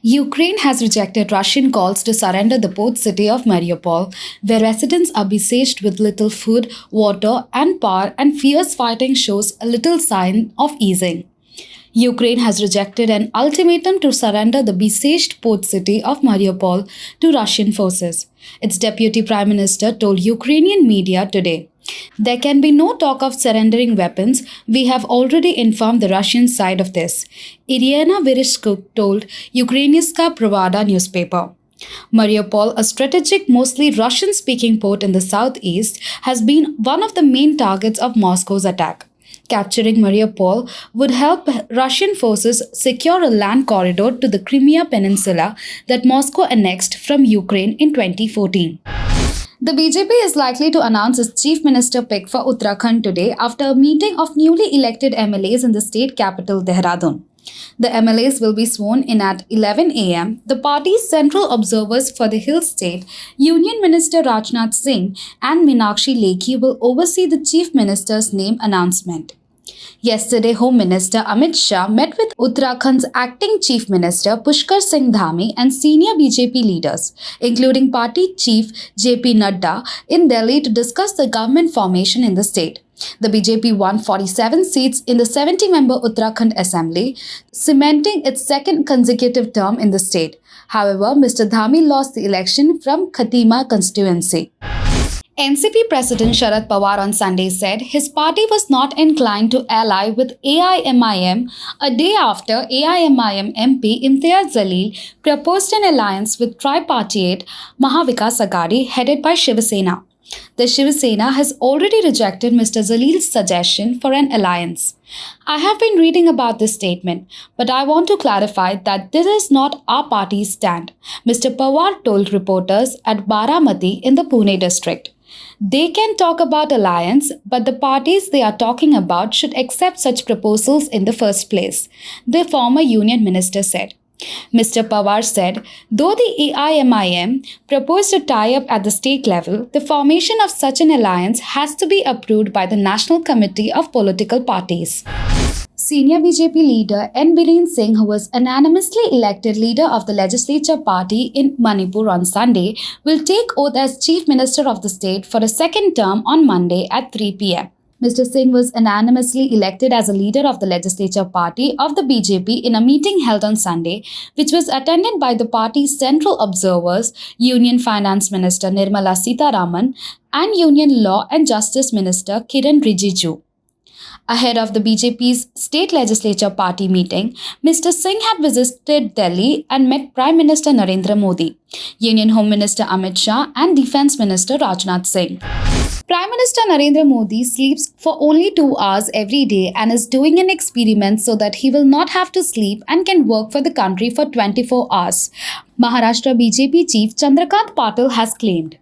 Ukraine has rejected Russian calls to surrender the port city of Mariupol, where residents are besieged with little food, water, and power, and fierce fighting shows a little sign of easing. Ukraine has rejected an ultimatum to surrender the besieged port city of Mariupol to Russian forces, its deputy prime minister told Ukrainian media today. There can be no talk of surrendering weapons. We have already informed the Russian side of this, Irina Vereshchuk told Ukrainska Pravda newspaper. Mariupol, a strategic, mostly Russian-speaking port in the southeast, has been one of the main targets of Moscow's attack. Capturing Mariupol would help Russian forces secure a land corridor to the Crimea Peninsula that Moscow annexed from Ukraine in 2014. The BJP is likely to announce its chief minister pick for Uttarakhand today after a meeting of newly elected MLAs in the state capital Dehradun. The MLAs will be sworn in at 11 a.m. The party's central observers for the Hill State, Union Minister Rajnath Singh and Meenakshi Lekhi will oversee the chief minister's name announcement. Yesterday, Home Minister Amit Shah met with Uttarakhand's acting Chief Minister Pushkar Singh Dhami and senior BJP leaders, including party chief JP Nadda, in Delhi to discuss the government formation in the state. The BJP won 47 seats in the 70-member Uttarakhand Assembly, cementing its second consecutive term in the state. However, Mr. Dhami lost the election from Khatima constituency. NCP President Sharad Pawar on Sunday said his party was not inclined to ally with AIMIM a day after AIMIM MP Imtiaz Jalil proposed an alliance with tripartite Mahavikas Aghadi headed by Shiv Sena. The Shiv Sena has already rejected Mr. Jalil's suggestion for an alliance. I have been reading about this statement, but I want to clarify that this is not our party's stand, Mr. Pawar told reporters at Baramati in the Pune district. They can talk about alliance, but the parties they are talking about should accept such proposals in the first place, the former union minister said. Mr. Pawar said, though the AIMIM proposed a tie-up at the state level, the formation of such an alliance has to be approved by the National Committee of Political Parties. Senior BJP leader N. Biren Singh, who was unanimously elected leader of the legislature party in Manipur on Sunday, will take oath as Chief Minister of the state for a second term on Monday at 3 p.m. Mr. Singh was unanimously elected as a leader of the legislature party of the BJP in a meeting held on Sunday, which was attended by the party's central observers, Union Finance Minister Nirmala Sitharaman and Union Law and Justice Minister Kiran Rijiju. Ahead of the BJP's state legislature party meeting, Mr. Singh had visited Delhi and met Prime Minister Narendra Modi, Union Home Minister Amit Shah and Defence Minister Rajnath Singh. Prime Minister Narendra Modi sleeps for only 2 hours every day and is doing an experiment so that he will not have to sleep and can work for the country for 24 hours, Maharashtra BJP Chief Chandrakant Patil has claimed.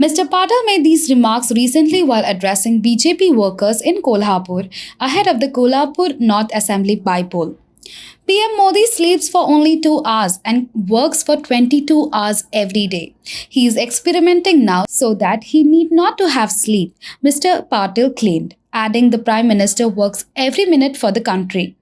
Mr. Patil made these remarks recently while addressing BJP workers in Kolhapur ahead of the Kolhapur North Assembly by-poll. PM Modi sleeps for only 2 hours and works for 22 hours every day. He is experimenting now so that he need not to have sleep, Mr. Patil claimed, adding the Prime Minister works every minute for the country.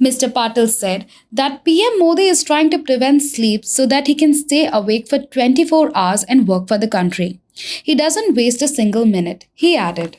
Mr. Patil said that PM Modi is trying to prevent sleep so that he can stay awake for 24 hours and work for the country. He doesn't waste a single minute, he added.